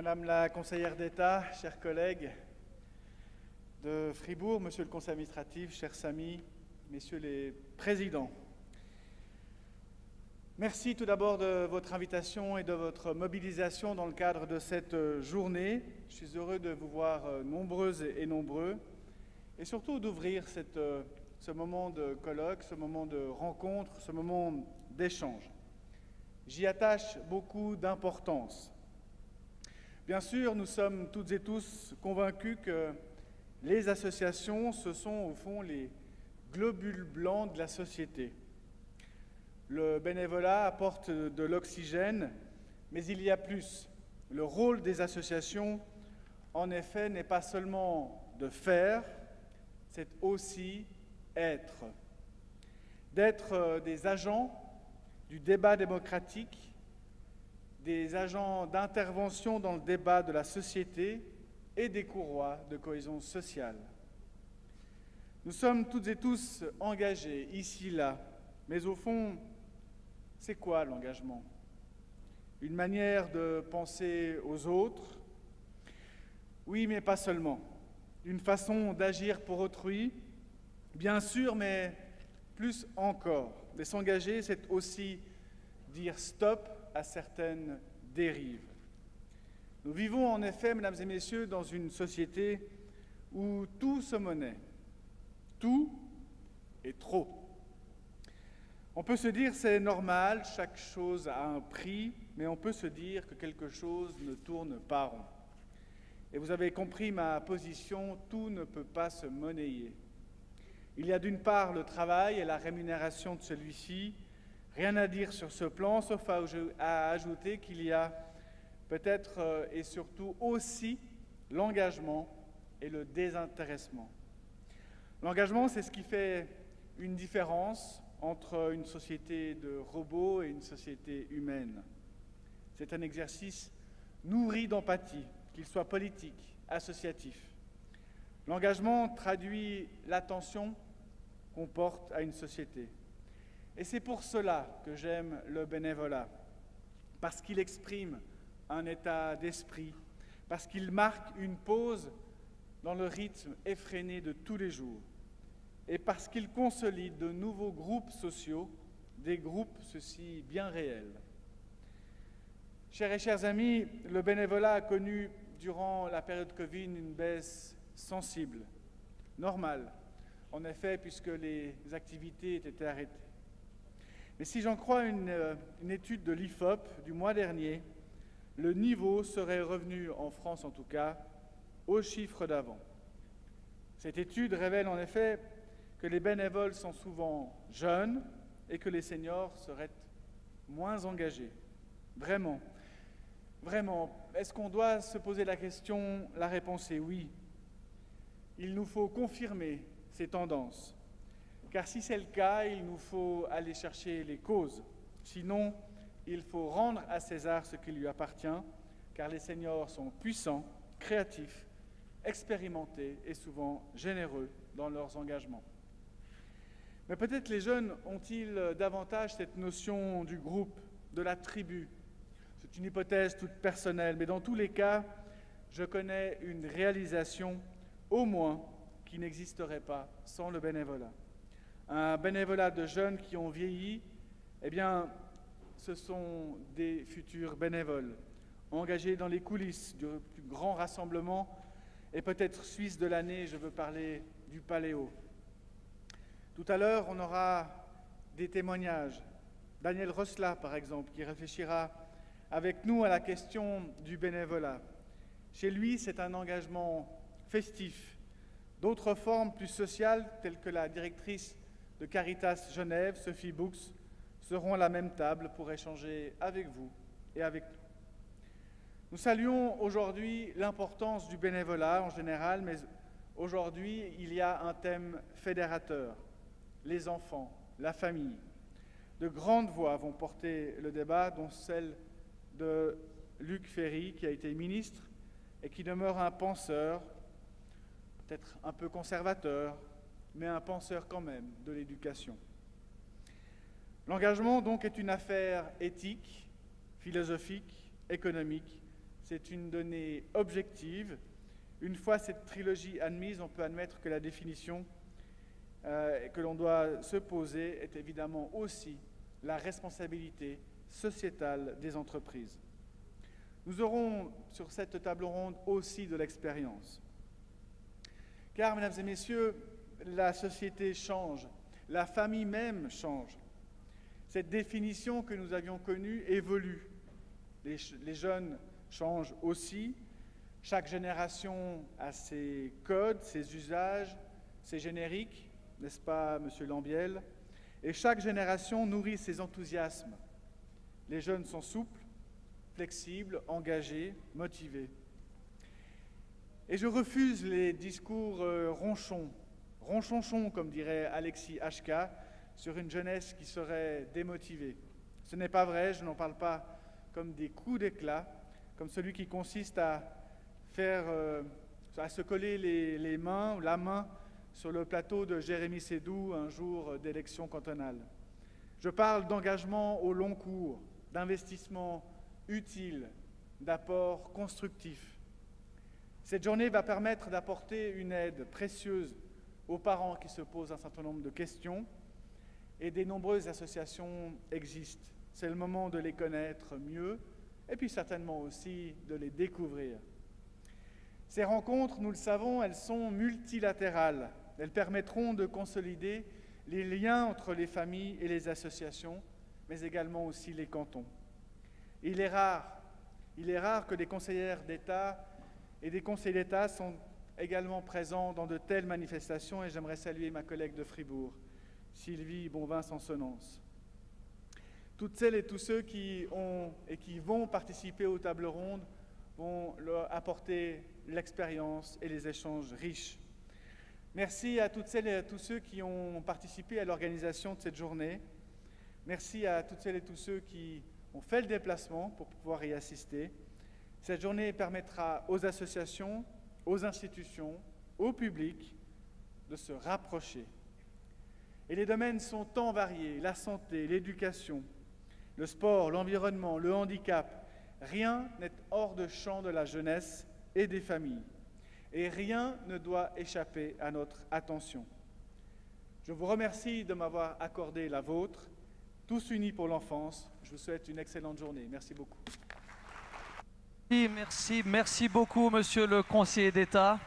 Madame la conseillère d'État, chers collègues de Fribourg, Monsieur le conseil administratif, chers amis, Messieurs les présidents. Merci tout d'abord de votre invitation et de votre mobilisation dans le cadre de cette journée. Je suis heureux de vous voir nombreuses et nombreux et surtout d'ouvrir ce moment de colloque, ce moment de rencontre, ce moment d'échange. J'y attache beaucoup d'importance. Bien sûr, nous sommes toutes et tous convaincus que les associations, ce sont au fond les globules blancs de la société. Le bénévolat apporte de l'oxygène, mais il y a plus. Le rôle des associations, en effet, n'est pas seulement de faire, c'est aussi être. D'être des agents du débat démocratique, des agents d'intervention dans le débat de la société et des courroies de cohésion sociale. Nous sommes toutes et tous engagés, ici, là, mais au fond, c'est quoi l'engagement? Une manière de penser aux autres? Oui, mais pas seulement. Une façon d'agir pour autrui? Bien sûr, mais plus encore. Et s'engager, c'est aussi dire stop à certaines dérives. Nous vivons en effet, mesdames et messieurs, dans une société où tout se monnaie. Tout est trop. On peut se dire c'est normal, chaque chose a un prix, mais on peut se dire que quelque chose ne tourne pas rond. Et vous avez compris ma position, tout ne peut pas se monnayer. Il y a d'une part le travail et la rémunération de celui-ci. Rien à dire sur ce plan, sauf à ajouter qu'il y a peut-être et surtout aussi l'engagement et le désintéressement. L'engagement, c'est ce qui fait une différence entre une société de robots et une société humaine. C'est un exercice nourri d'empathie, qu'il soit politique, associatif. L'engagement traduit l'attention qu'on porte à une société. Et c'est pour cela que j'aime le bénévolat, parce qu'il exprime un état d'esprit, parce qu'il marque une pause dans le rythme effréné de tous les jours, et parce qu'il consolide de nouveaux groupes sociaux, des groupes, ceux-ci, bien réels. Chers et chers amis, le bénévolat a connu durant la période Covid une baisse sensible, normale, en effet, puisque les activités étaient arrêtées. Mais si j'en crois une étude de l'IFOP du mois dernier, le niveau serait revenu, en France en tout cas, aux chiffres d'avant. Cette étude révèle en effet que les bénévoles sont souvent jeunes et que les seniors seraient moins engagés. Vraiment, est-ce qu'on doit se poser la question? La réponse est oui. Il nous faut confirmer ces tendances. Car si c'est le cas, il nous faut aller chercher les causes. Sinon, il faut rendre à César ce qui lui appartient, car les seniors sont puissants, créatifs, expérimentés et souvent généreux dans leurs engagements. Mais peut-être les jeunes ont-ils davantage cette notion du groupe, de la tribu. C'est une hypothèse toute personnelle, mais dans tous les cas, je connais une réalisation, au moins, qui n'existerait pas sans le bénévolat. Un bénévolat de jeunes qui ont vieilli, eh bien, ce sont des futurs bénévoles, engagés dans les coulisses du plus grand rassemblement, et peut-être Suisse de l'année, je veux parler du Paléo. Tout à l'heure, on aura des témoignages. Daniel Rosla, par exemple, qui réfléchira avec nous à la question du bénévolat. Chez lui, c'est un engagement festif. D'autres formes plus sociales, telles que la directrice de Caritas Genève, Sophie Bux, seront à la même table pour échanger avec vous et avec nous. Nous saluons aujourd'hui l'importance du bénévolat en général, mais aujourd'hui, il y a un thème fédérateur, les enfants, la famille. De grandes voix vont porter le débat, dont celle de Luc Ferry, qui a été ministre et qui demeure un penseur, peut-être un peu conservateur, mais un penseur quand même de l'éducation. L'engagement, donc, est une affaire éthique, philosophique, économique. c'est une donnée objective. Une fois cette trilogie admise, on peut admettre que la définition que l'on doit se poser est évidemment aussi la responsabilité sociétale des entreprises. Nous aurons sur cette table ronde aussi de l'expérience. Car, mesdames et messieurs, la société change, la famille même change. Cette définition que nous avions connue évolue. Les jeunes changent aussi. Chaque génération a ses codes, ses usages, ses génériques, n'est-ce pas, Monsieur Lambiel? Et chaque génération nourrit ses enthousiasmes. Les jeunes sont souples, flexibles, engagés, motivés. Et je refuse les discours ronchonchons, comme dirait Alexis Hachka, sur une jeunesse qui serait démotivée. Ce n'est pas vrai, je n'en parle pas comme des coups d'éclat, comme celui qui consiste à se coller les mains ou la main sur le plateau de Jérémy Sédou un jour d'élection cantonale. Je parle d'engagement au long cours, d'investissement utile, d'apport constructif. Cette journée va permettre d'apporter une aide précieuse aux parents qui se posent un certain nombre de questions et des nombreuses associations existent. C'est le moment de les connaître mieux et puis certainement aussi de les découvrir. Ces rencontres, nous le savons, elles sont multilatérales. Elles permettront de consolider les liens entre les familles et les associations, mais également aussi les cantons. Il est rare que des conseillères d'État et des conseillers d'État sont également présents dans de telles manifestations et j'aimerais saluer ma collègue de Fribourg, Sylvie Bonvin-Sansonance. Toutes celles et tous ceux qui ont et qui vont participer aux tables rondes vont leur apporter l'expérience et les échanges riches. Merci à toutes celles et à tous ceux qui ont participé à l'organisation de cette journée. Merci à toutes celles et tous ceux qui ont fait le déplacement pour pouvoir y assister. Cette journée permettra aux associations, aux institutions, au public de se rapprocher. Et les domaines sont tant variés, la santé, l'éducation, le sport, l'environnement, le handicap. Rien n'est hors de champ de la jeunesse et des familles. Et rien ne doit échapper à notre attention. Je vous remercie de m'avoir accordé la vôtre. Tous unis pour l'enfance. Je vous souhaite une excellente journée. Merci beaucoup. Merci beaucoup, monsieur le conseiller d'État.